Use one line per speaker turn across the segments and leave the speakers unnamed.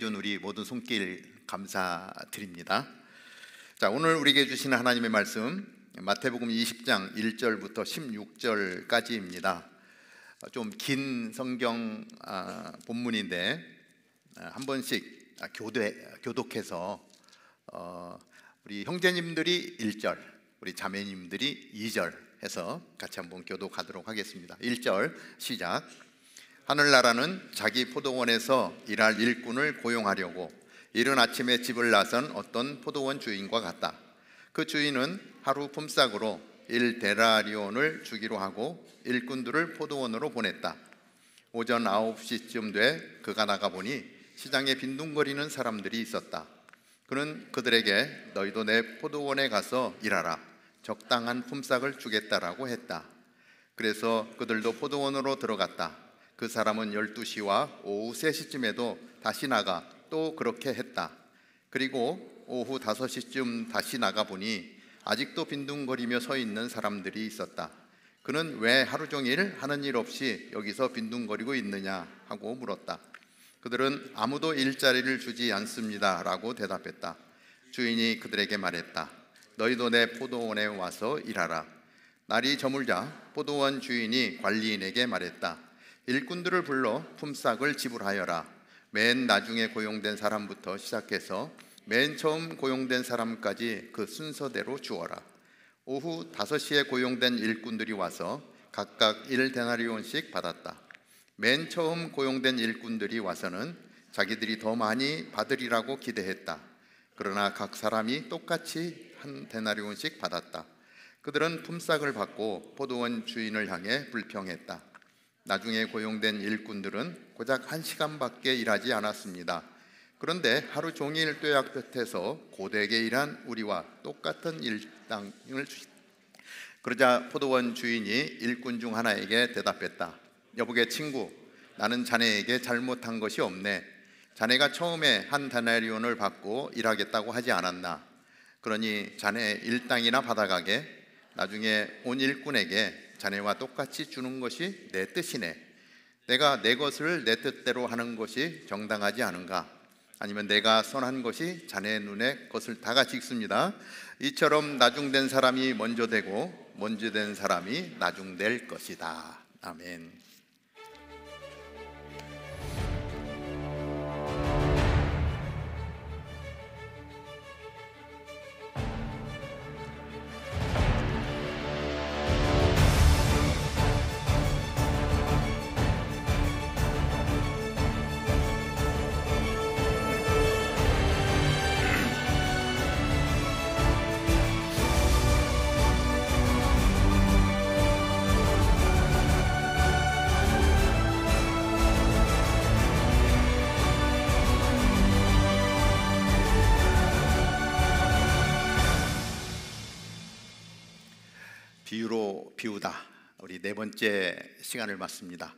준 우리 모든 손길 감사드립니다. 자, 오늘 우리에게 주시는 하나님의 말씀 마태복음 20장 1절부터 16절까지입니다. 좀 긴 성경 본문인데 한 번씩 교독해서 우리 형제님들이 1절, 우리 자매님들이 2절 해서 같이 한번 교독하도록 하겠습니다. 1절 시작. 하늘나라는 자기 포도원에서 일할 일꾼을 고용하려고 이른 아침에 집을 나선 어떤 포도원 주인과 같다. 그 주인은 하루 품삯으로 1데나리온을 주기로 하고 일꾼들을 포도원으로 보냈다. 오전 9시쯤 돼 그가 나가보니 시장에 빈둥거리는 사람들이 있었다. 그는 그들에게 너희도 내 포도원에 가서 일하라. 적당한 품삯을 주겠다라고 했다. 그래서 그들도 포도원으로 들어갔다. 그 사람은 12시와 오후 3시쯤에도 다시 나가 또 그렇게 했다. 그리고 오후 5시쯤 다시 나가보니 아직도 빈둥거리며 서 있는 사람들이 있었다. 그는 왜 하루 종일 하는 일 없이 여기서 빈둥거리고 있느냐 하고 물었다. 그들은 아무도 일자리를 주지 않습니다 라고 대답했다. 주인이 그들에게 말했다. 너희도 내 포도원에 와서 일하라. 날이 저물자 포도원 주인이 관리인에게 말했다. 일꾼들을 불러 품삯을 지불하여라. 맨 나중에 고용된 사람부터 시작해서 맨 처음 고용된 사람까지 그 순서대로 주어라. 오후 5시에 고용된 일꾼들이 와서 각각 1데나리온씩 받았다. 맨 처음 고용된 일꾼들이 와서는 자기들이 더 많이 받으리라고 기대했다. 그러나 각 사람이 똑같이 1데나리온씩 받았다. 그들은 품삯을 받고 포도원 주인을 향해 불평했다. 나중에 고용된 일꾼들은 고작 1시간밖에 일하지 않았습니다. 그런데 하루 종일 뙤약 끝에서 고되게 일한 우리와 똑같은 일당을 주시다. 그러자 포도원 주인이 일꾼 중 하나에게 대답했다. 여보게 친구, 나는 자네에게 잘못한 것이 없네. 자네가 처음에 1데나리온을 받고 일하겠다고 하지 않았나? 그러니 자네 일당이나 받아가게. 나중에 온 일꾼에게 자네와 똑같이 주는 것이 내 뜻이네. 내가 내 것을 내 뜻대로 하는 것이 정당하지 않은가? 아니면 내가 선한 것이 자네 눈에 것을 다 같이 읽습니다. 이처럼 나중된 사람이 먼저 되고 먼저 된 사람이 나중될 것이다. 아멘. 비유로 비우다, 우리 네 번째 시간을 맞습니다.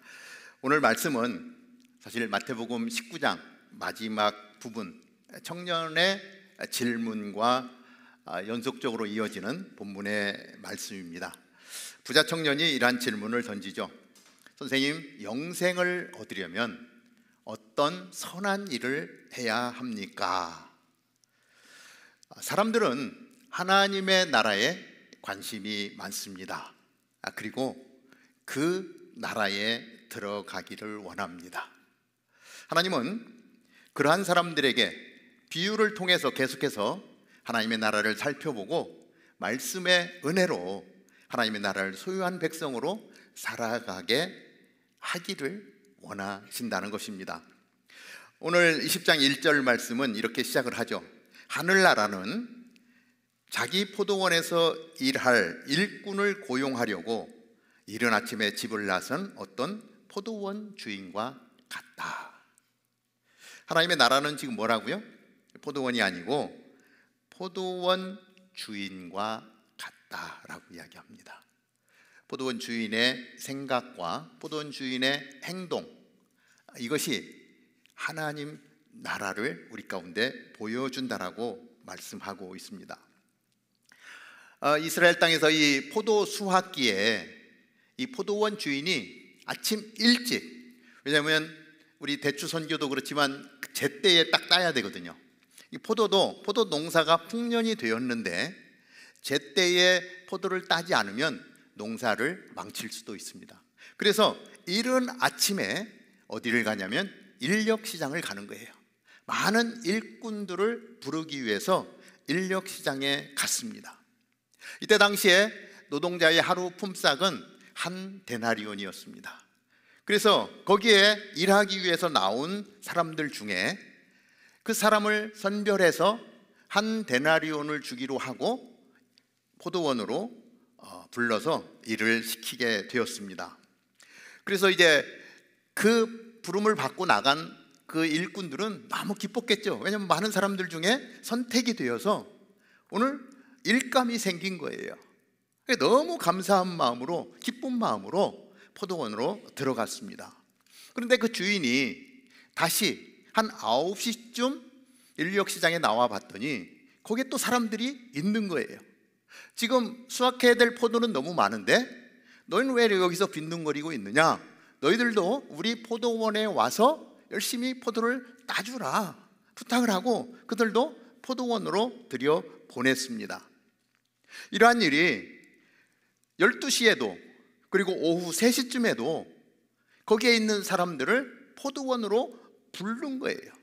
오늘 말씀은 사실 마태복음 19장 마지막 부분, 청년의 질문과 연속적으로 이어지는 본문의 말씀입니다. 부자 청년이 이러한 질문을 던지죠. 선생님, 영생을 얻으려면 어떤 선한 일을 해야 합니까? 사람들은 하나님의 나라에 관심이 많습니다. 그리고 그 나라에 들어가기를 원합니다. 하나님은 그러한 사람들에게 비유를 통해서 계속해서 하나님의 나라를 살펴보고 말씀의 은혜로 하나님의 나라를 소유한 백성으로 살아가게 하기를 원하신다는 것입니다. 오늘 20장 1절 말씀은 이렇게 시작을 하죠. 하늘나라는 자기 포도원에서 일할 일꾼을 고용하려고 이른 아침에 집을 나선 어떤 포도원 주인과 같다. 하나님의 나라는 지금 뭐라고요? 포도원이 아니고 포도원 주인과 같다라고 이야기합니다. 포도원 주인의 생각과 포도원 주인의 행동, 이것이 하나님 나라를 우리 가운데 보여준다라고 말씀하고 있습니다. 이스라엘 땅에서 이 포도 수확기에 이 포도원 주인이 아침 일찍, 왜냐하면 우리 대추 선교도 그렇지만 제때에 딱 따야 되거든요. 이 포도 농사가 풍년이 되었는데 제때에 포도를 따지 않으면 농사를 망칠 수도 있습니다. 그래서 이른 아침에 어디를 가냐면 인력시장을 가는 거예요. 많은 일꾼들을 부르기 위해서 인력시장에 갔습니다. 이때 당시에 노동자의 하루 품삯은 한 데나리온이었습니다. 그래서 거기에 일하기 위해서 나온 사람들 중에 그 사람을 선별해서 한 데나리온을 주기로 하고 포도원으로 불러서 일을 시키게 되었습니다. 그래서 이제 그 부름을 받고 나간 그 일꾼들은 너무 기뻤겠죠. 왜냐하면 많은 사람들 중에 선택이 되어서 오늘 일감이 생긴 거예요. 너무 감사한 마음으로, 기쁜 마음으로 포도원으로 들어갔습니다. 그런데 그 주인이 다시 한 9시쯤 인력시장에 나와 봤더니 거기에 또 사람들이 있는 거예요. 지금 수확해야 될 포도는 너무 많은데 너희는 왜 여기서 빈둥거리고 있느냐? 너희들도 우리 포도원에 와서 열심히 포도를 따주라 부탁을 하고 그들도 포도원으로 들여 보냈습니다. 이러한 일이 12시에도 그리고 오후 3시쯤에도 거기에 있는 사람들을 포도원으로 부른 거예요.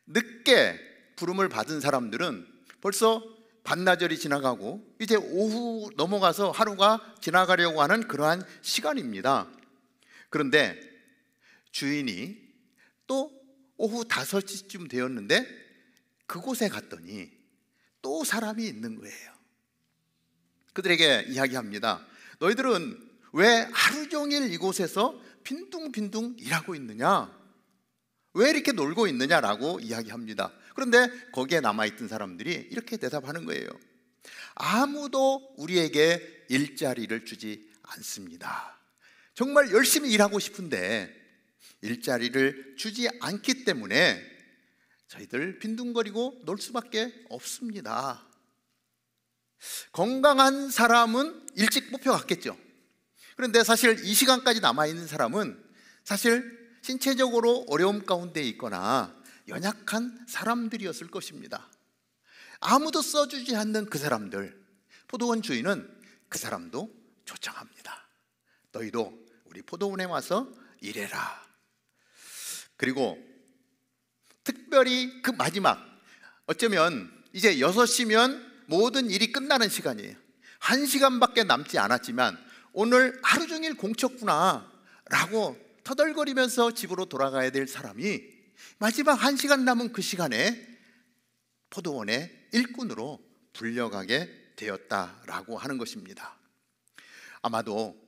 늦게 부름을 받은 사람들은 벌써 반나절이 지나가고 이제 오후 넘어가서 하루가 지나가려고 하는 그러한 시간입니다. 그런데 주인이 또 오후 5시쯤 되었는데 그곳에 갔더니 또 사람이 있는 거예요. 그들에게 이야기합니다. 너희들은 왜 하루 종일 이곳에서 빈둥빈둥 일하고 있느냐? 왜 이렇게 놀고 있느냐라고 이야기합니다. 그런데 거기에 남아있던 사람들이 이렇게 대답하는 거예요. 아무도 우리에게 일자리를 주지 않습니다. 정말 열심히 일하고 싶은데 일자리를 주지 않기 때문에 저희들 빈둥거리고 놀 수밖에 없습니다. 건강한 사람은 일찍 뽑혀갔겠죠. 그런데 사실 이 시간까지 남아있는 사람은 사실 신체적으로 어려움 가운데 있거나 연약한 사람들이었을 것입니다. 아무도 써주지 않는 그 사람들, 포도원 주인은 그 사람도 초청합니다. 너희도 우리 포도원에 와서 일해라. 그리고 특별히 그 마지막, 어쩌면 이제 6시면 모든 일이 끝나는 시간이에요. 1시간밖에 남지 않았지만 오늘 하루 종일 공쳤구나 라고 터덜거리면서 집으로 돌아가야 될 사람이 마지막 1시간 남은 그 시간에 포도원의 일꾼으로 불려가게 되었다라고 하는 것입니다. 아마도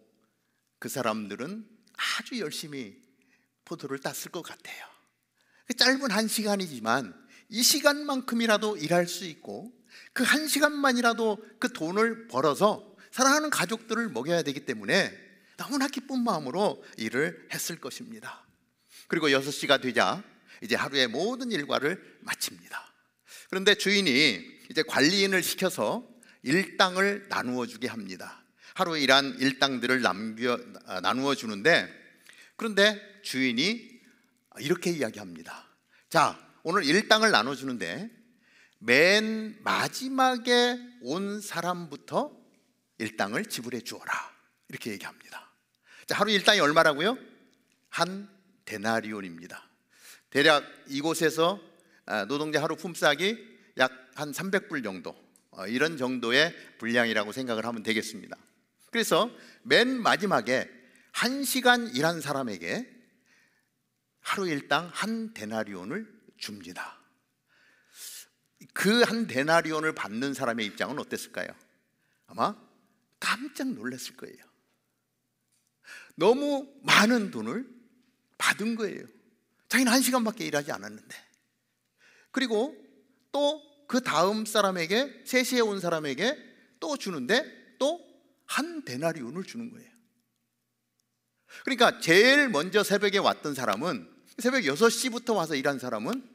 그 사람들은 아주 열심히 포도를 땄을 것 같아요. 짧은 1시간이지만 이 시간만큼이라도 일할 수 있고 그 1시간만이라도 그 돈을 벌어서 사랑하는 가족들을 먹여야 되기 때문에 너무나 기쁜 마음으로 일을 했을 것입니다. 그리고 6시가 되자 이제 하루의 모든 일과를 마칩니다. 그런데 주인이 이제 관리인을 시켜서 일당을 나누어 주게 합니다. 하루 일한 일당들을 나누어 주는데, 그런데 주인이 이렇게 이야기합니다. 자, 오늘 일당을 나눠 주는데 맨 마지막에 온 사람부터 일당을 지불해 주어라, 이렇게 얘기합니다. 자, 하루 일당이 얼마라고요? 한 데나리온입니다. 대략 이곳에서 노동자 하루 품삯이 약 한 300불 정도, 이런 정도의 분량이라고 생각을 하면 되겠습니다. 그래서 맨 마지막에 1시간 일한 사람에게 하루 일당 한 데나리온을 줍니다. 그 한 데나리온을 받는 사람의 입장은 어땠을까요? 아마 깜짝 놀랐을 거예요. 너무 많은 돈을 받은 거예요. 자기는 1시간밖에 일하지 않았는데. 그리고 또 그 다음 사람에게, 3시에 온 사람에게 또 주는데 또 한 데나리온을 주는 거예요. 그러니까 제일 먼저 새벽에 왔던 사람은, 새벽 6시부터 와서 일한 사람은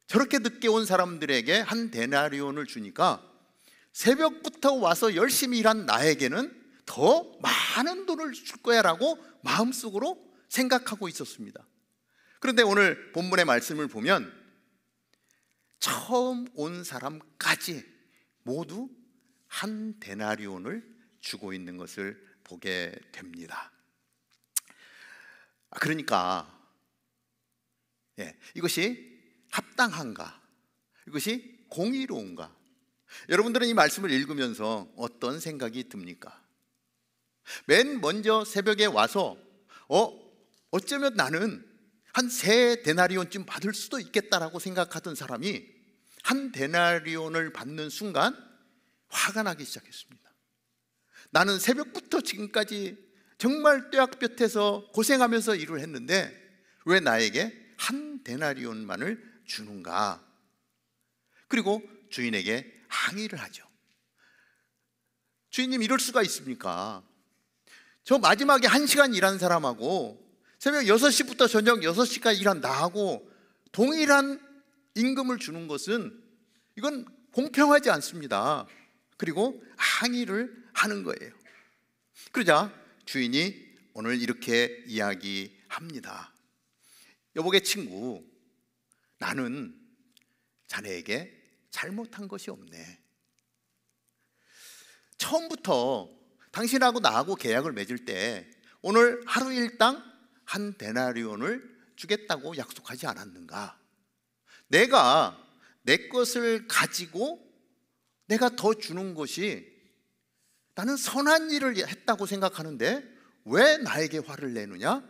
저렇게 늦게 온 사람들에게 한 데나리온을 주니까 새벽부터 와서 열심히 일한 나에게는 더 많은 돈을 줄 거야 라고 마음속으로 생각하고 있었습니다. 그런데 오늘 본문의 말씀을 보면 처음 온 사람까지 모두 한 데나리온을 주고 있는 것을 보게 됩니다. 그러니까 이것이 합당한가? 이것이 공의로운가? 여러분들은 이 말씀을 읽으면서 어떤 생각이 듭니까? 맨 먼저 새벽에 와서 어쩌면 나는 한 3데나리온쯤 받을 수도 있겠다라고 생각하던 사람이 한 데나리온을 받는 순간 화가 나기 시작했습니다. 나는 새벽부터 지금까지 정말 뙤약볕에서 고생하면서 일을 했는데 왜 나에게 한 데나리온만을 주는가? 그리고 주인에게 항의를 하죠. 주인님, 이럴 수가 있습니까? 저 마지막에 1시간 일한 사람하고 새벽 6시부터 저녁 6시까지 일한 나하고 동일한 임금을 주는 것은 이건 공평하지 않습니다. 그리고 항의를 하는 거예요. 그러자 주인이 오늘 이렇게 이야기합니다. 여보게 친구, 나는 자네에게 잘못한 것이 없네. 처음부터 당신하고 나하고 계약을 맺을 때 오늘 하루 일당 한 데나리온을 주겠다고 약속하지 않았는가? 내가 내 것을 가지고 내가 더 주는 것이 나는 선한 일을 했다고 생각하는데 왜 나에게 화를 내느냐?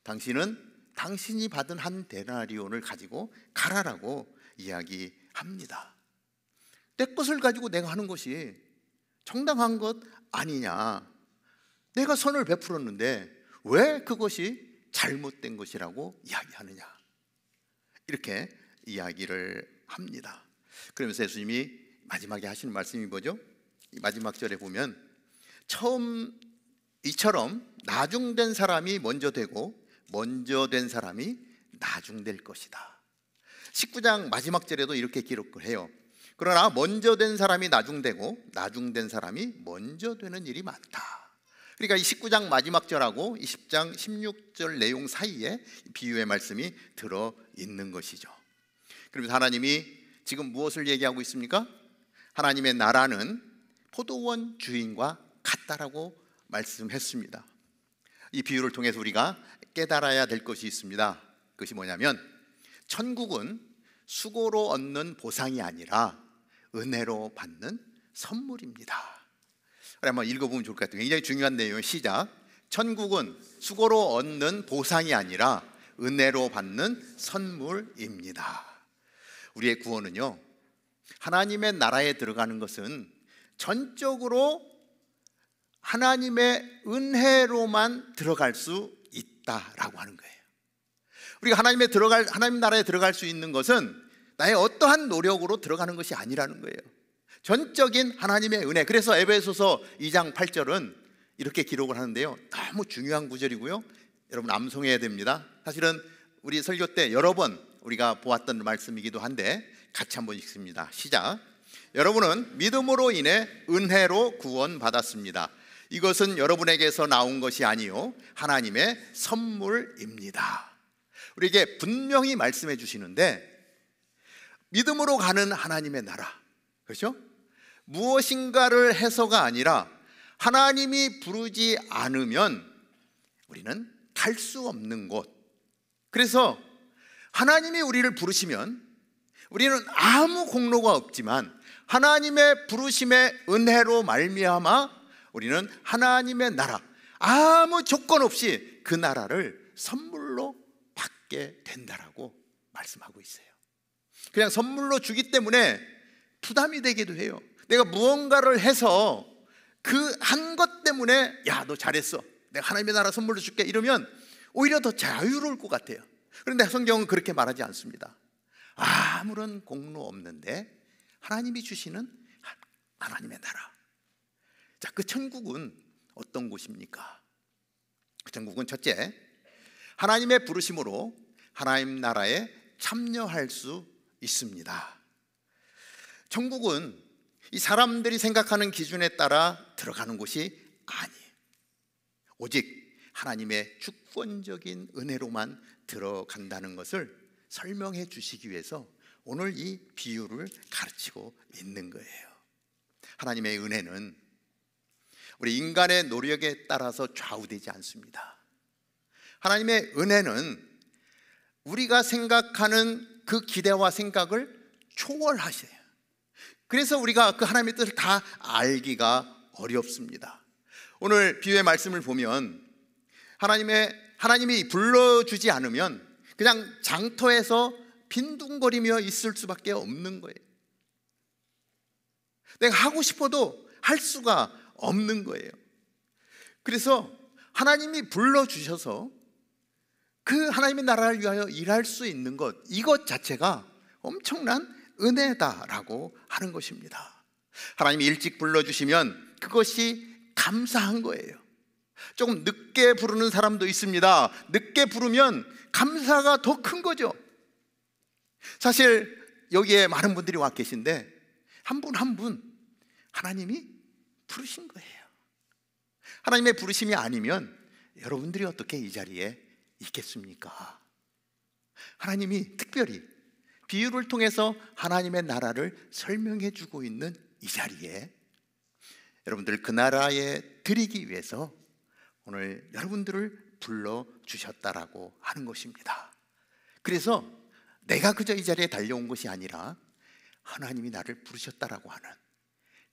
당신은 당신이 받은 한 데나리온을 가지고 가라라고 이야기합니다. 내 것을 가지고 내가 하는 것이 정당한 것 아니냐? 내가 선을 베풀었는데 왜 그것이 잘못된 것이라고 이야기하느냐? 이렇게 이야기를 합니다. 그러면서 예수님이 마지막에 하시는 말씀이 뭐죠? 이 마지막 절에 보면 처음 이처럼 나중된 사람이 먼저 되고 먼저 된 사람이 나중될 것이다. 19장 마지막 절에도 이렇게 기록을 해요. 그러나 먼저 된 사람이 나중되고 나중된 사람이 먼저 되는 일이 많다. 그러니까 이 19장 마지막 절하고 20장 16절 내용 사이에 비유의 말씀이 들어있는 것이죠. 그러면서 하나님이 지금 무엇을 얘기하고 있습니까? 하나님의 나라는 포도원 주인과 같다라고 말씀했습니다. 이 비유를 통해서 우리가 깨달아야 될 것이 있습니다. 그것이 뭐냐면 천국은 수고로 얻는 보상이 아니라 은혜로 받는 선물입니다. 한번 읽어보면 좋을 것 같아요. 굉장히 중요한 내용이에요. 시작. 천국은 수고로 얻는 보상이 아니라 은혜로 받는 선물입니다. 우리의 구원은요, 하나님의 나라에 들어가는 것은 전적으로 하나님의 은혜로만 들어갈 수 있다라고 하는 거예요. 우리가 하나님 나라에 들어갈 수 있는 것은 나의 어떠한 노력으로 들어가는 것이 아니라는 거예요. 전적인 하나님의 은혜. 그래서 에베소서 2장 8절은 이렇게 기록을 하는데요, 너무 중요한 구절이고요, 여러분 암송해야 됩니다. 사실은 우리 설교 때 여러 번 우리가 보았던 말씀이기도 한데 같이 한번 읽습니다. 시작. 여러분은 믿음으로 인해 은혜로 구원받았습니다. 이것은 여러분에게서 나온 것이 아니요 하나님의 선물입니다. 우리에게 분명히 말씀해 주시는데 믿음으로 가는 하나님의 나라, 그렇죠? 무엇인가를 해서가 아니라 하나님이 부르지 않으면 우리는 갈 수 없는 곳. 그래서 하나님이 우리를 부르시면 우리는 아무 공로가 없지만 하나님의 부르심의 은혜로 말미암아 우리는 하나님의 나라, 아무 조건 없이 그 나라를 선물로 받게 된다라고 말씀하고 있어요. 그냥 선물로 주기 때문에 부담이 되기도 해요. 내가 무언가를 해서 그 한 것 때문에 야, 너 잘했어, 내가 하나님의 나라 선물로 줄게, 이러면 오히려 더 자유로울 것 같아요. 그런데 성경은 그렇게 말하지 않습니다. 아무런 공로 없는데 하나님이 주시는 하나님의 나라. 자, 그 천국은 어떤 곳입니까? 그 천국은 첫째, 하나님의 부르심으로 하나님 나라에 참여할 수 있습니다. 천국은 이 사람들이 생각하는 기준에 따라 들어가는 곳이 아니에요. 오직 하나님의 주권적인 은혜로만 들어간다는 것을 설명해 주시기 위해서 오늘 이 비유를 가르치고 있는 거예요. 하나님의 은혜는 우리 인간의 노력에 따라서 좌우되지 않습니다. 하나님의 은혜는 우리가 생각하는 그 기대와 생각을 초월하셔요. 그래서 우리가 그 하나님의 뜻을 다 알기가 어렵습니다. 오늘 비유의 말씀을 보면 하나님이 불러주지 않으면 그냥 장터에서 빈둥거리며 있을 수밖에 없는 거예요. 내가 하고 싶어도 할 수가 없는 거예요. 그래서 하나님이 불러주셔서 그 하나님의 나라를 위하여 일할 수 있는 것, 이것 자체가 엄청난 은혜다라고 하는 것입니다. 하나님이 일찍 불러주시면 그것이 감사한 거예요. 조금 늦게 부르는 사람도 있습니다. 늦게 부르면 감사가 더 큰 거죠. 사실 여기에 많은 분들이 와 계신데 한 분 한 분 하나님이 부르신 거예요. 하나님의 부르심이 아니면 여러분들이 어떻게 이 자리에 있겠습니까? 하나님이 특별히 비유를 통해서 하나님의 나라를 설명해 주고 있는 이 자리에 여러분들 그 나라에 드리기 위해서 오늘 여러분들을 불러주셨다라고 하는 것입니다. 그래서 내가 그저 이 자리에 달려온 것이 아니라 하나님이 나를 부르셨다라고 하는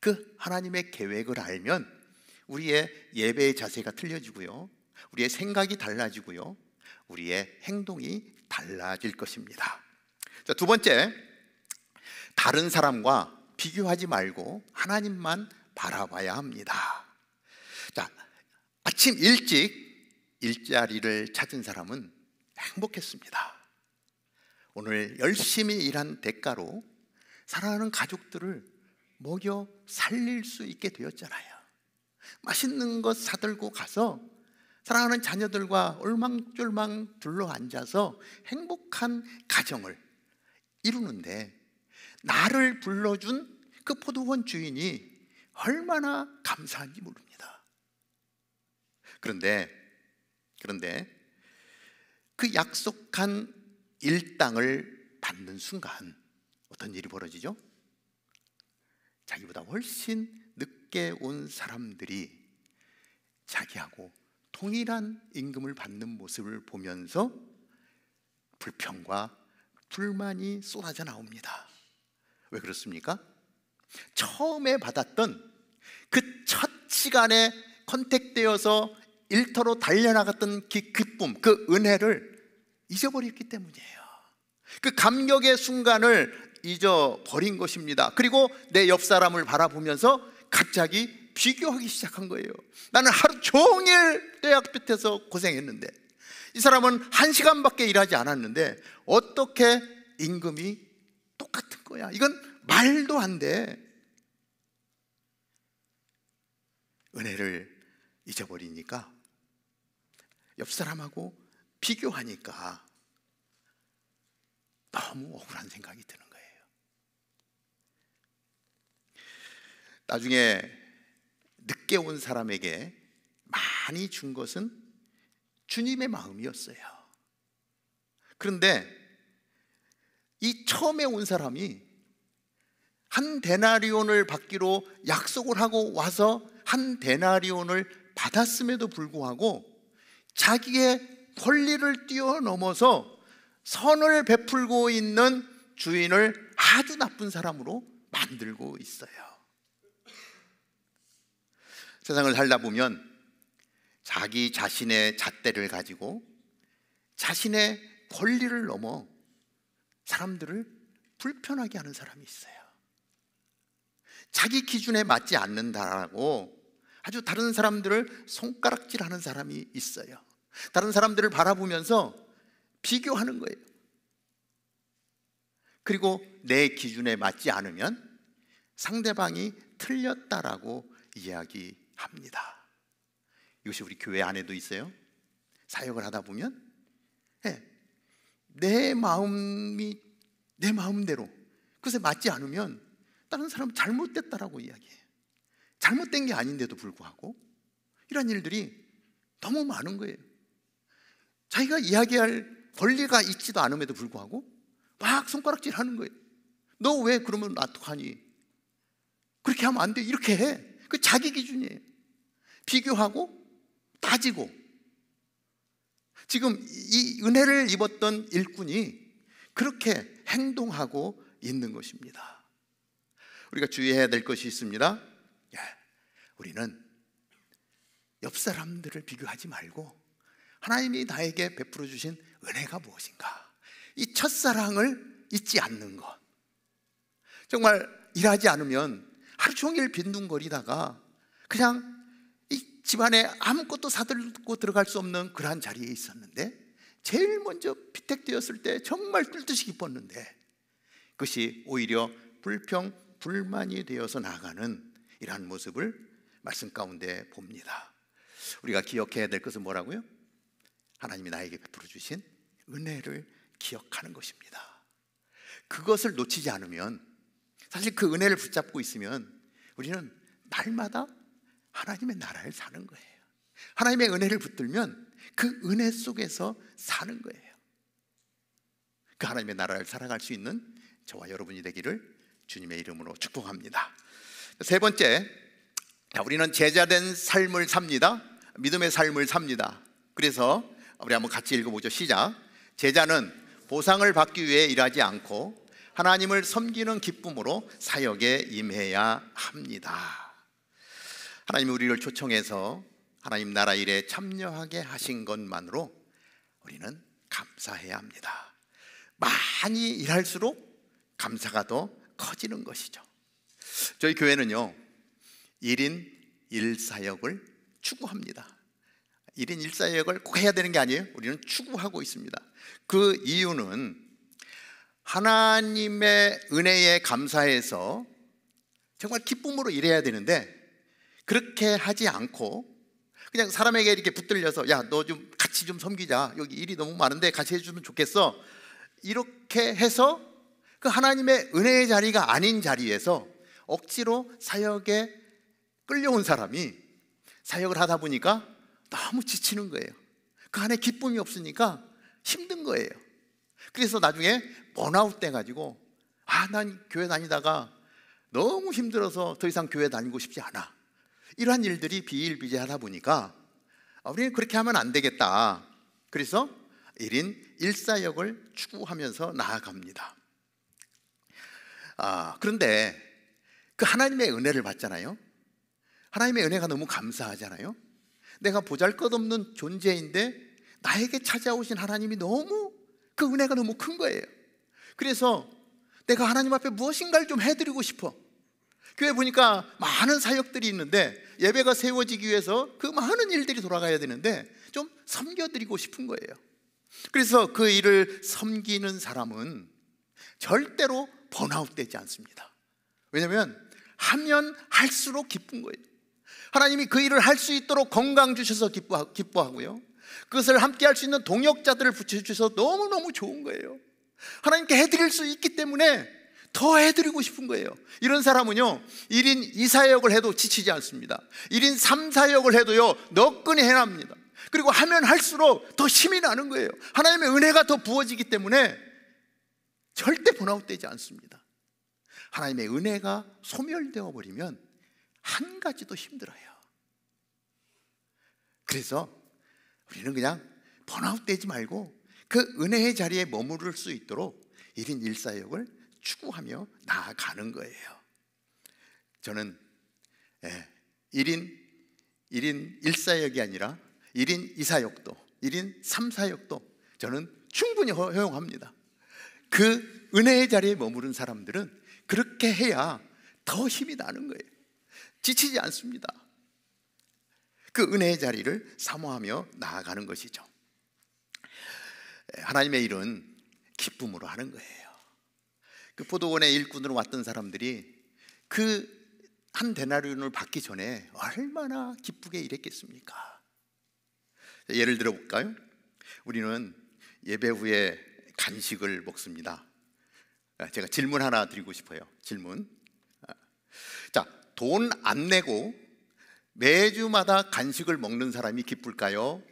그 하나님의 계획을 알면 우리의 예배의 자세가 틀려지고요, 우리의 생각이 달라지고요, 우리의 행동이 달라질 것입니다. 자, 두 번째, 다른 사람과 비교하지 말고 하나님만 바라봐야 합니다. 자, 아침 일찍 일자리를 찾은 사람은 행복했습니다. 오늘 열심히 일한 대가로 사랑하는 가족들을 먹여 살릴 수 있게 되었잖아요. 맛있는 것 사들고 가서 사랑하는 자녀들과 얼망졸망 둘러앉아서 행복한 가정을 이루는데 나를 불러준 그 포도원 주인이 얼마나 감사한지 모릅니다. 그런데 그 약속한 일당을 받는 순간 어떤 일이 벌어지죠? 자기보다 훨씬 늦게 온 사람들이 자기하고 동일한 임금을 받는 모습을 보면서 불평과 불만이 쏟아져 나옵니다. 왜 그렇습니까? 처음에 받았던 그 첫 시간에 컨택되어서 일터로 달려나갔던 그 기쁨, 그 은혜를 잊어버렸기 때문이에요. 그 감격의 순간을 잊어버린 것입니다. 그리고 내 옆 사람을 바라보면서 갑자기 비교하기 시작한 거예요. 나는 하루 종일 떼약 끝에서 고생했는데 이 사람은 1시간밖에 일하지 않았는데 어떻게 임금이 똑같은 거야? 이건 말도 안 돼. 은혜를 잊어버리니까 옆 사람하고 비교하니까 너무 억울한 생각이 드는 거예요. 나중에 늦게 온 사람에게 많이 준 것은 주님의 마음이었어요. 그런데 이 처음에 온 사람이 한 데나리온을 받기로 약속을 하고 와서 한 데나리온을 받았음에도 불구하고 자기의 권리를 뛰어넘어서 선을 베풀고 있는 주인을 아주 나쁜 사람으로 만들고 있어요. 세상을 살다 보면 자기 자신의 잣대를 가지고 자신의 권리를 넘어 사람들을 불편하게 하는 사람이 있어요. 자기 기준에 맞지 않는다라고 아주 다른 사람들을 손가락질하는 사람이 있어요. 다른 사람들을 바라보면서 비교하는 거예요. 그리고 내 기준에 맞지 않으면 상대방이 틀렸다라고 이야기합니다. 이것이 우리 교회 안에도 있어요. 사역을 하다 보면 내 마음이 내 마음대로 그것에 맞지 않으면 다른 사람은 잘못됐다라고 이야기해요. 잘못된 게 아닌데도 불구하고 이런 일들이 너무 많은 거예요. 자기가 이야기할 권리가 있지도 않음에도 불구하고 막 손가락질 하는 거예요. 너 왜 그러면 어떡하니? 그렇게 하면 안 돼. 이렇게 해. 그 자기 기준이에요. 비교하고 따지고. 지금 이 은혜를 입었던 일꾼이 그렇게 행동하고 있는 것입니다. 우리가 주의해야 될 것이 있습니다. 우리는 옆 사람들을 비교하지 말고 하나님이 나에게 베풀어 주신 은혜가 무엇인가, 이 첫사랑을 잊지 않는 것. 정말 일하지 않으면 하루 종일 빈둥거리다가 그냥 이 집안에 아무것도 사들고 들어갈 수 없는 그러한 자리에 있었는데, 제일 먼저 피택되었을 때 정말 뜰듯이 기뻤는데 그것이 오히려 불평, 불만이 되어서 나가는 이러한 모습을 말씀 가운데 봅니다. 우리가 기억해야 될 것은 뭐라고요? 하나님이 나에게 베풀어 주신 은혜를 기억하는 것입니다. 그것을 놓치지 않으면, 사실 그 은혜를 붙잡고 있으면 우리는 날마다 하나님의 나라를 사는 거예요. 하나님의 은혜를 붙들면 그 은혜 속에서 사는 거예요. 그 하나님의 나라를 살아갈 수 있는 저와 여러분이 되기를 주님의 이름으로 축복합니다. 세 번째, 우리는 제자된 삶을 삽니다. 믿음의 삶을 삽니다. 그래서 우리 한번 같이 읽어보죠. 시작. 제자는 보상을 받기 위해 일하지 않고 하나님을 섬기는 기쁨으로 사역에 임해야 합니다. 하나님이 우리를 초청해서 하나님 나라 일에 참여하게 하신 것만으로 우리는 감사해야 합니다. 많이 일할수록 감사가 더 커지는 것이죠. 저희 교회는요 1인 1사역을 추구합니다. 1인 1사역을 꼭 해야 되는 게 아니에요. 우리는 추구하고 있습니다. 그 이유는 하나님의 은혜에 감사해서 정말 기쁨으로 일해야 되는데, 그렇게 하지 않고 그냥 사람에게 이렇게 붙들려서 야, 너 좀 같이 좀 섬기자, 여기 일이 너무 많은데 같이 해주면 좋겠어, 이렇게 해서 그 하나님의 은혜의 자리가 아닌 자리에서 억지로 사역에 끌려온 사람이 사역을 하다 보니까 너무 지치는 거예요. 그 안에 기쁨이 없으니까 힘든 거예요. 그래서 나중에 번아웃 돼가지고 난 교회 다니다가 너무 힘들어서 더 이상 교회 다니고 싶지 않아, 이러한 일들이 비일비재하다 보니까 우리는 그렇게 하면 안 되겠다. 그래서 1인 1사역을 추구하면서 나아갑니다. 그런데 그 하나님의 은혜를 받잖아요. 하나님의 은혜가 너무 감사하잖아요. 내가 보잘것없는 존재인데 나에게 찾아오신 하나님이 너무, 그 은혜가 너무 큰 거예요. 그래서 내가 하나님 앞에 무엇인가를 좀 해드리고 싶어. 교회 보니까 많은 사역들이 있는데 예배가 세워지기 위해서 그 많은 일들이 돌아가야 되는데 좀 섬겨드리고 싶은 거예요. 그래서 그 일을 섬기는 사람은 절대로 번아웃 되지 않습니다. 왜냐하면 하면 할수록 기쁜 거예요. 하나님이 그 일을 할 수 있도록 건강 주셔서 기뻐하고요, 그것을 함께 할 수 있는 동역자들을 붙여주셔서 너무너무 좋은 거예요. 하나님께 해드릴 수 있기 때문에 더 해드리고 싶은 거예요. 이런 사람은요 1인 2사역을 해도 지치지 않습니다. 1인 3사역을 해도요 너끈히 해납니다. 그리고 하면 할수록 더 힘이 나는 거예요. 하나님의 은혜가 더 부어지기 때문에 절대 번아웃 되지 않습니다. 하나님의 은혜가 소멸되어 버리면 한 가지도 힘들어요. 그래서 우리는 그냥 번아웃 되지 말고 그 은혜의 자리에 머무를 수 있도록 1인 1사역을 추구하며 나아가는 거예요. 저는 1인 1사역이 아니라 1인 2사역도 1인 3사역도 저는 충분히 허용합니다. 그 은혜의 자리에 머무른 사람들은 그렇게 해야 더 힘이 나는 거예요. 지치지 않습니다. 그 은혜의 자리를 사모하며 나아가는 것이죠. 하나님의 일은 기쁨으로 하는 거예요. 그 포도원의 일꾼으로 왔던 사람들이 그 한 데나리온을 받기 전에 얼마나 기쁘게 일했겠습니까? 예를 들어 볼까요? 우리는 예배 후에 간식을 먹습니다. 제가 질문 하나 드리고 싶어요. 질문. 자, 돈 안 내고 매주마다 간식을 먹는 사람이 기쁠까요?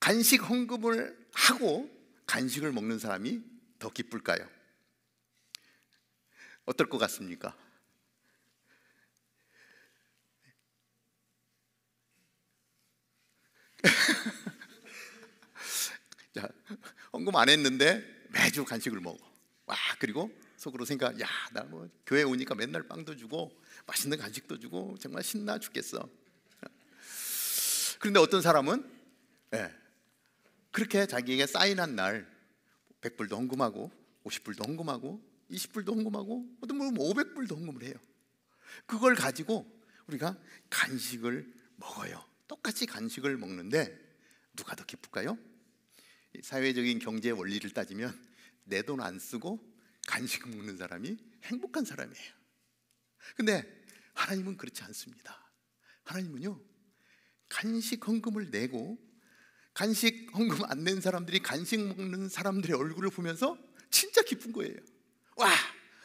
간식 헌금을 하고 간식을 먹는 사람이 더 기쁠까요? 어떨 것 같습니까? 자, 헌금 안 했는데 매주 간식을 먹어. 와, 그리고 속으로 생각, 야, 나 뭐 교회 오니까 맨날 빵도 주고 맛있는 간식도 주고 정말 신나 죽겠어. 그런데 어떤 사람은 그렇게 자기에게 사인한 날 100불도 헌금하고 50불도 헌금하고 20불도 헌금하고 어떤 분은 500불도 헌금을 해요. 그걸 가지고 우리가 간식을 먹어요. 똑같이 간식을 먹는데 누가 더 기쁠까요? 사회적인 경제 원리를 따지면 내 돈 안 쓰고 간식 먹는 사람이 행복한 사람이에요. 근데 하나님은 그렇지 않습니다. 하나님은요, 간식 헌금을 내고 간식 헌금 안 낸 사람들이 간식 먹는 사람들의 얼굴을 보면서 진짜 기쁜 거예요. 와,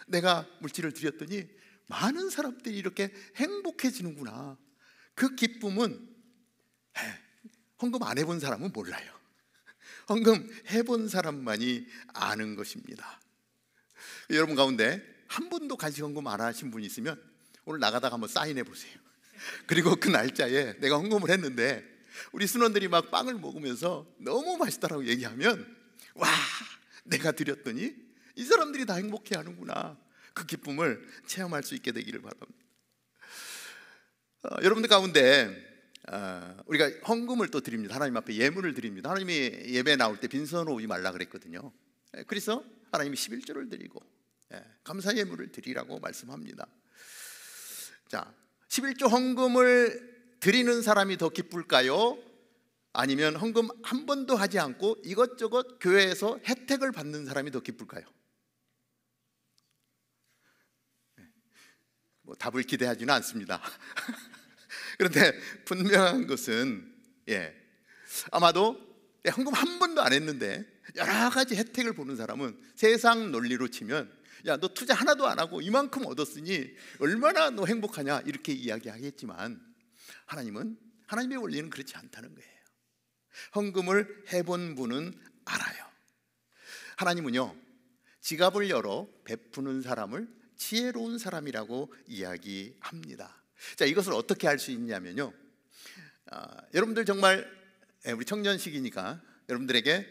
내가 물질을 드렸더니 많은 사람들이 이렇게 행복해지는구나. 그 기쁨은 헌금 안 해본 사람은 몰라요. 헌금 해본 사람만이 아는 것입니다. 여러분 가운데 한 분도 간식 헌금 안 하신 분 있으면 오늘 나가다가 한번 사인해 보세요. 그리고 그 날짜에 내가 헌금을 했는데 우리 순원들이 막 빵을 먹으면서 너무 맛있다라고 얘기하면, 와, 내가 드렸더니 이 사람들이 다 행복해 하는구나. 그 기쁨을 체험할 수 있게 되기를 바랍니다. 여러분들 가운데 우리가 헌금을 또 드립니다. 하나님 앞에 예물을 드립니다. 하나님이 예배 나올 때 빈손으로 오지 말라 그랬거든요. 그래서 하나님이 11조를 드리고 감사 예물을 드리라고 말씀합니다. 자, 11조 헌금을 드리는 사람이 더 기쁠까요? 아니면 헌금 한 번도 하지 않고 이것저것 교회에서 혜택을 받는 사람이 더 기쁠까요? 뭐 답을 기대하지는 않습니다. 그런데 분명한 것은 아마도 헌금 한 번도 안 했는데 여러 가지 혜택을 보는 사람은 세상 논리로 치면, 야, 너 투자 하나도 안 하고 이만큼 얻었으니 얼마나 너 행복하냐, 이렇게 이야기하겠지만 하나님은, 하나님의 원리는 그렇지 않다는 거예요. 헌금을 해본 분은 알아요. 하나님은요, 지갑을 열어 베푸는 사람을 지혜로운 사람이라고 이야기합니다. 자, 이것을 어떻게 할 수 있냐면요, 여러분들 정말 우리 청년식이니까 여러분들에게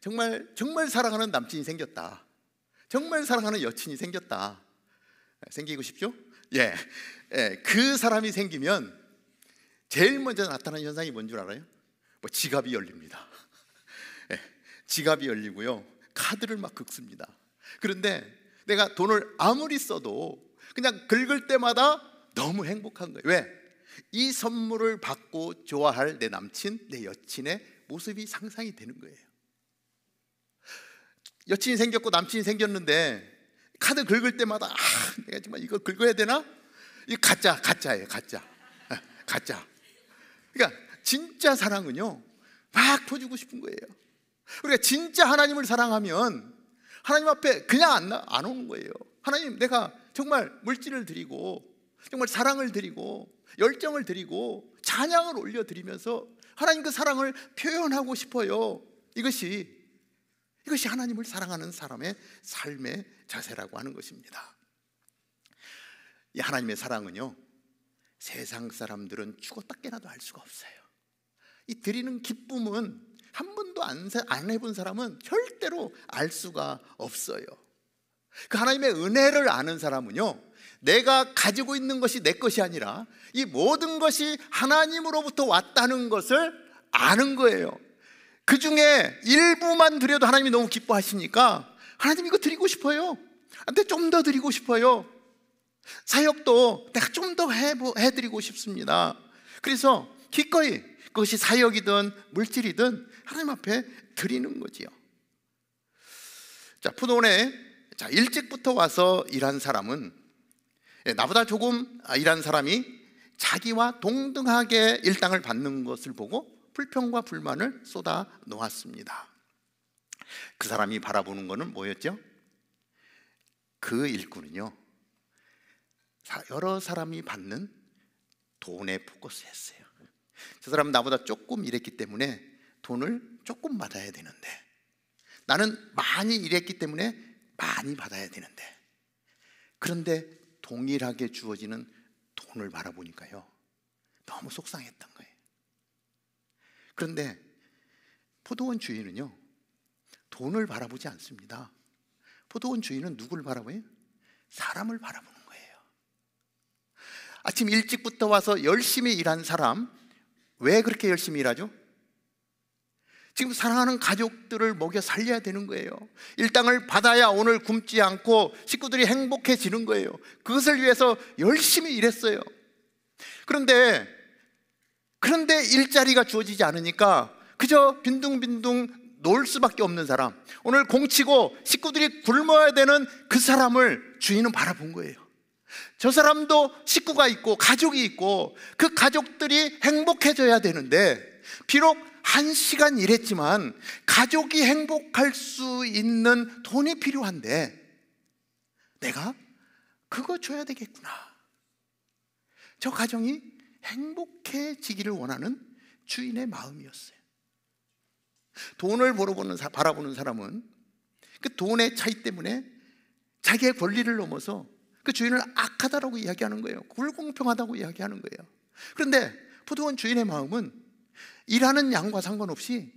정말 사랑하는 남친이 생겼다, 정말 사랑하는 여친이 생겼다. 생기고 싶죠? 그 사람이 생기면 제일 먼저 나타나는 현상이 뭔 줄 알아요? 뭐 지갑이 열립니다. 지갑이 열리고요, 카드를 막 긁습니다. 그런데 내가 돈을 아무리 써도 그냥 긁을 때마다 너무 행복한 거예요. 왜? 이 선물을 받고 좋아할 내 남친, 내 여친의 모습이 상상이 되는 거예요. 여친이 생겼고 남친이 생겼는데 카드 긁을 때마다 내가 정말 이거 긁어야 되나? 이거 가짜예요. 가짜. 그러니까 진짜 사랑은요, 막 퍼주고 싶은 거예요. 우리가 진짜 하나님을 사랑하면 하나님 앞에 그냥 안 오는 거예요. 하나님, 내가 정말 물질을 드리고 정말 사랑을 드리고 열정을 드리고 찬양을 올려드리면서 하나님 그 사랑을 표현하고 싶어요. 이것이 하나님을 사랑하는 사람의 삶의 자세라고 하는 것입니다. 이 하나님의 사랑은요, 세상 사람들은 죽었다 깨나도 알 수가 없어요. 이 드리는 기쁨은 한 번도 안 해본 사람은 절대로 알 수가 없어요. 그 하나님의 은혜를 아는 사람은요, 내가 가지고 있는 것이 내 것이 아니라 이 모든 것이 하나님으로부터 왔다는 것을 아는 거예요. 그 중에 일부만 드려도 하나님이 너무 기뻐하시니까 하나님 이거 드리고 싶어요. 근데 좀 더 드리고 싶어요. 사역도 내가 좀 더 해드리고 싶습니다. 그래서 기꺼이 그것이 사역이든 물질이든 하나님 앞에 드리는 거지요. 자, 푸드온에 일찍부터 와서 일한 사람은 나보다 조금 일한 사람이 자기와 동등하게 일당을 받는 것을 보고 불평과 불만을 쏟아 놓았습니다. 그 사람이 바라보는 것은 뭐였죠? 그 일꾼은요, 여러 사람이 받는 돈에 포커스했어요. 저 사람 나보다 조금 일했기 때문에 돈을 조금 받아야 되는데, 나는 많이 일했기 때문에 많이 받아야 되는데, 그런데 동일하게 주어지는 돈을 바라보니까요, 너무 속상했던 거예요. 그런데 포도원 주인은요, 돈을 바라보지 않습니다. 포도원 주인은 누구를 바라봐요? 사람을 바라보는 거예요. 아침 일찍부터 와서 열심히 일한 사람, 왜 그렇게 열심히 일하죠? 지금 사랑하는 가족들을 먹여 살려야 되는 거예요. 일당을 받아야 오늘 굶지 않고 식구들이 행복해지는 거예요. 그것을 위해서 열심히 일했어요. 그런데 일자리가 주어지지 않으니까 그저 빈둥빈둥 놀 수밖에 없는 사람, 오늘 공치고 식구들이 굶어야 되는 그 사람을 주인은 바라본 거예요. 저 사람도 식구가 있고 가족이 있고 그 가족들이 행복해져야 되는데, 비록 1시간 일했지만 가족이 행복할 수 있는 돈이 필요한데 내가 그거 줘야 되겠구나. 저 가정이 행복해지기를 원하는 주인의 마음이었어요. 돈을 바라보는 사람은 그 돈의 차이 때문에 자기의 권리를 넘어서 그 주인을 악하다라고 이야기하는 거예요. 불공평하다고 이야기하는 거예요. 그런데 포도원 주인의 마음은 일하는 양과 상관없이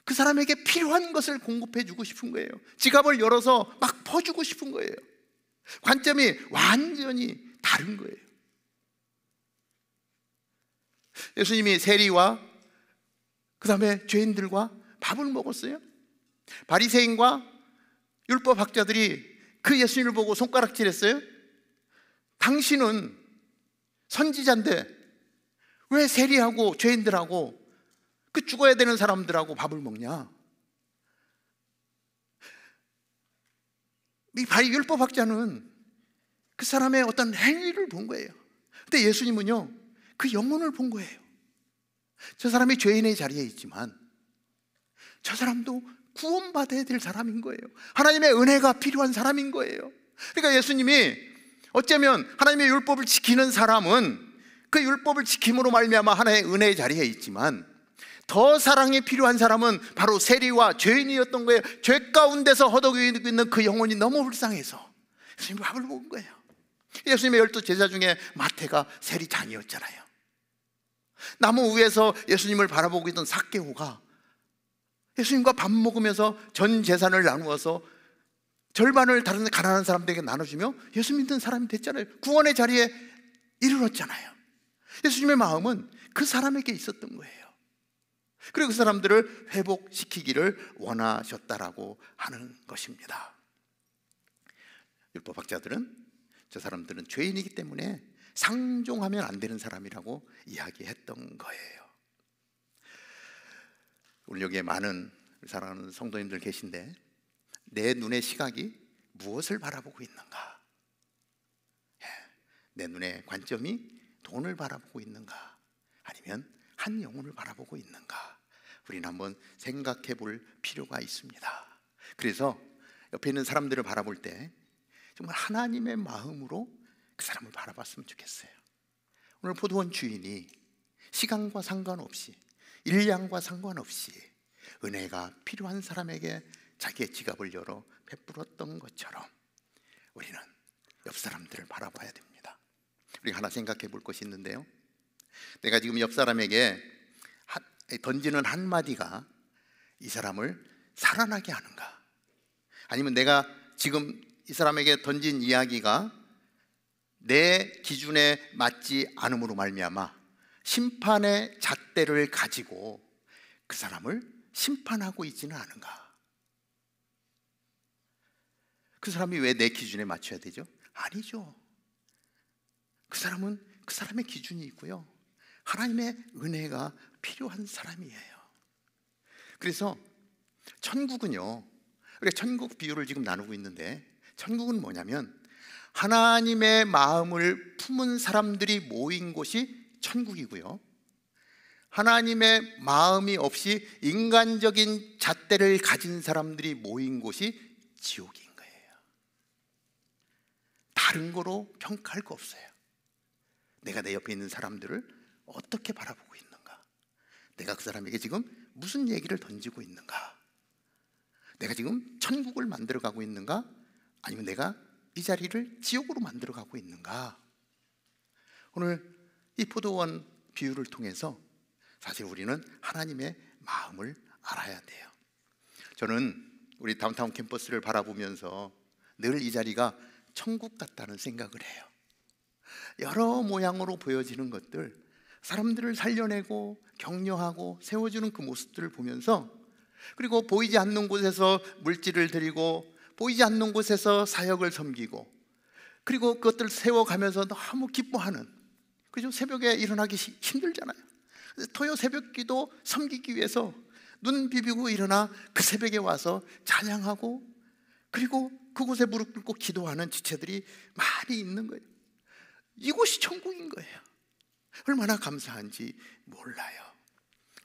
그 사람에게 필요한 것을 공급해 주고 싶은 거예요. 지갑을 열어서 막 퍼주고 싶은 거예요. 관점이 완전히 다른 거예요. 예수님이 세리와 그 다음에 죄인들과 밥을 먹었어요. 바리새인과 율법학자들이 그 예수님을 보고 손가락질했어요. 당신은 선지자인데 왜 세리하고 죄인들하고 그 죽어야 되는 사람들하고 밥을 먹냐? 이 율법학자는 그 사람의 어떤 행위를 본 거예요. 근데 예수님은요, 그 영혼을 본 거예요. 저 사람이 죄인의 자리에 있지만 저 사람도 구원받아야 될 사람인 거예요. 하나님의 은혜가 필요한 사람인 거예요. 그러니까 예수님이 어쩌면 하나님의 율법을 지키는 사람은 그 율법을 지킴으로 말미암아 하나의 은혜의 자리에 있지만, 더 사랑이 필요한 사람은 바로 세리와 죄인이었던 거예요. 죄 가운데서 허덕이고 있는 그 영혼이 너무 불쌍해서 예수님이 밥을 먹은 거예요. 예수님의 12제자 중에 마태가 세리장이었잖아요. 나무 위에서 예수님을 바라보고 있던 삭개오가 예수님과 밥 먹으면서 전 재산을 나누어서 절반을 다른 가난한 사람들에게 나눠주며 예수 믿는 사람이 됐잖아요. 구원의 자리에 이르렀잖아요. 예수님의 마음은 그 사람에게 있었던 거예요. 그리고 그 사람들을 회복시키기를 원하셨다라고 하는 것입니다. 율법학자들은 저 사람들은 죄인이기 때문에 상종하면 안 되는 사람이라고 이야기했던 거예요. 우리 여기에 많은 사랑하는 성도님들 계신데, 내 눈의 시각이 무엇을 바라보고 있는가? 내 눈의 관점이 돈을 바라보고 있는가? 아니면 한 영혼을 바라보고 있는가? 우리는 한번 생각해 볼 필요가 있습니다. 그래서 옆에 있는 사람들을 바라볼 때 정말 하나님의 마음으로 그 사람을 바라봤으면 좋겠어요. 오늘 포도원 주인이 시간과 상관없이, 일량과 상관없이 은혜가 필요한 사람에게 자기의 지갑을 열어 베풀었던 것처럼 우리는 옆 사람들을 바라봐야 됩니다. 우리가 하나 생각해 볼 것이 있는데요, 내가 지금 옆 사람에게 던지는 한마디가 이 사람을 살아나게 하는가? 아니면 내가 지금 이 사람에게 던진 이야기가 내 기준에 맞지 않음으로 말미암아 심판의 잣대를 가지고 그 사람을 심판하고 있지는 않은가? 그 사람이 왜 내 기준에 맞춰야 되죠? 아니죠. 그 사람은 그 사람의 기준이 있고요, 하나님의 은혜가 필요한 사람이에요. 그래서 천국은요, 우리가 천국 비유를 지금 나누고 있는데, 천국은 뭐냐면 하나님의 마음을 품은 사람들이 모인 곳이 천국이고요, 하나님의 마음이 없이 인간적인 잣대를 가진 사람들이 모인 곳이 지옥인 거예요. 다른 거로 평가할 거 없어요. 내가 내 옆에 있는 사람들을 어떻게 바라보고 있는가? 내가 그 사람에게 지금 무슨 얘기를 던지고 있는가? 내가 지금 천국을 만들어가고 있는가? 아니면 내가 이 자리를 지옥으로 만들어가고 있는가? 오늘 이 포도원 비유를 통해서 사실 우리는 하나님의 마음을 알아야 돼요. 저는 우리 다운타운 캠퍼스를 바라보면서 늘 이 자리가 천국 같다는 생각을 해요. 여러 모양으로 보여지는 것들, 사람들을 살려내고 격려하고 세워주는 그 모습들을 보면서, 그리고 보이지 않는 곳에서 물질을 드리고 보이지 않는 곳에서 사역을 섬기고, 그리고 그것들을 세워가면서 너무 기뻐하는, 그죠? 새벽에 일어나기 힘들잖아요. 토요 새벽기도 섬기기 위해서 눈 비비고 일어나 그 새벽에 와서 찬양하고, 그리고 그곳에 무릎 꿇고 기도하는 지체들이 많이 있는 거예요. 이곳이 천국인 거예요. 얼마나 감사한지 몰라요.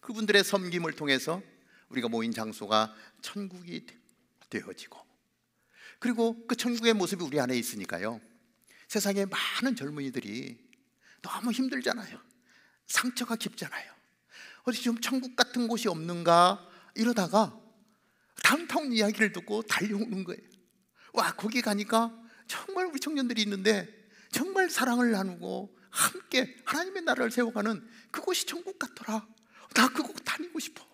그분들의 섬김을 통해서 우리가 모인 장소가 천국이 되어지고, 그리고 그 천국의 모습이 우리 안에 있으니까요, 세상에 많은 젊은이들이 너무 힘들잖아요. 상처가 깊잖아요. 어디 좀 천국 같은 곳이 없는가 이러다가 다운타운 이야기를 듣고 달려오는 거예요. 와, 거기 가니까 정말 우리 청년들이 있는데 정말 사랑을 나누고 함께 하나님의 나라를 세워가는 그곳이 천국 같더라. 나 그곳 다니고 싶어.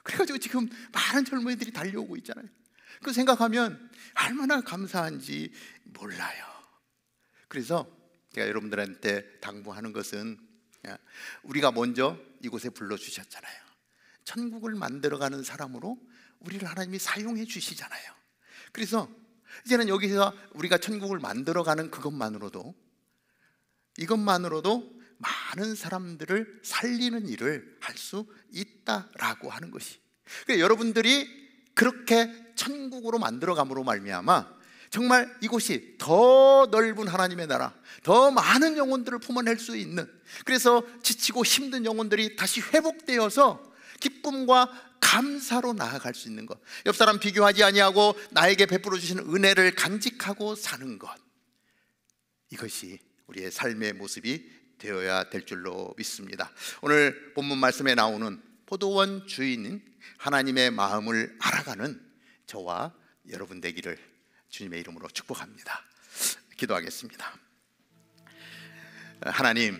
그래가지고 지금 많은 젊은이들이 달려오고 있잖아요. 그 생각하면 얼마나 감사한지 몰라요. 그래서 제가 여러분들한테 당부하는 것은, 우리가 먼저 이곳에 불러주셨잖아요. 천국을 만들어가는 사람으로 우리를 하나님이 사용해 주시잖아요. 그래서 이제는 여기서 우리가 천국을 만들어가는 이것만으로도 많은 사람들을 살리는 일을 할 수 있다라고 하는 것이, 그러니까 여러분들이 그렇게 천국으로 만들어감으로 말미암아 정말 이곳이 더 넓은 하나님의 나라, 더 많은 영혼들을 품어낼 수 있는, 그래서 지치고 힘든 영혼들이 다시 회복되어서 기쁨과 감사로 나아갈 수 있는 것, 옆 사람 비교하지 아니하고 나에게 베풀어 주시는 은혜를 간직하고 사는 것, 이것이 우리의 삶의 모습이 되어야 될 줄로 믿습니다. 오늘 본문 말씀에 나오는 포도원 주인인 하나님의 마음을 알아가는 저와 여러분 되기를 주님의 이름으로 축복합니다. 기도하겠습니다. 하나님,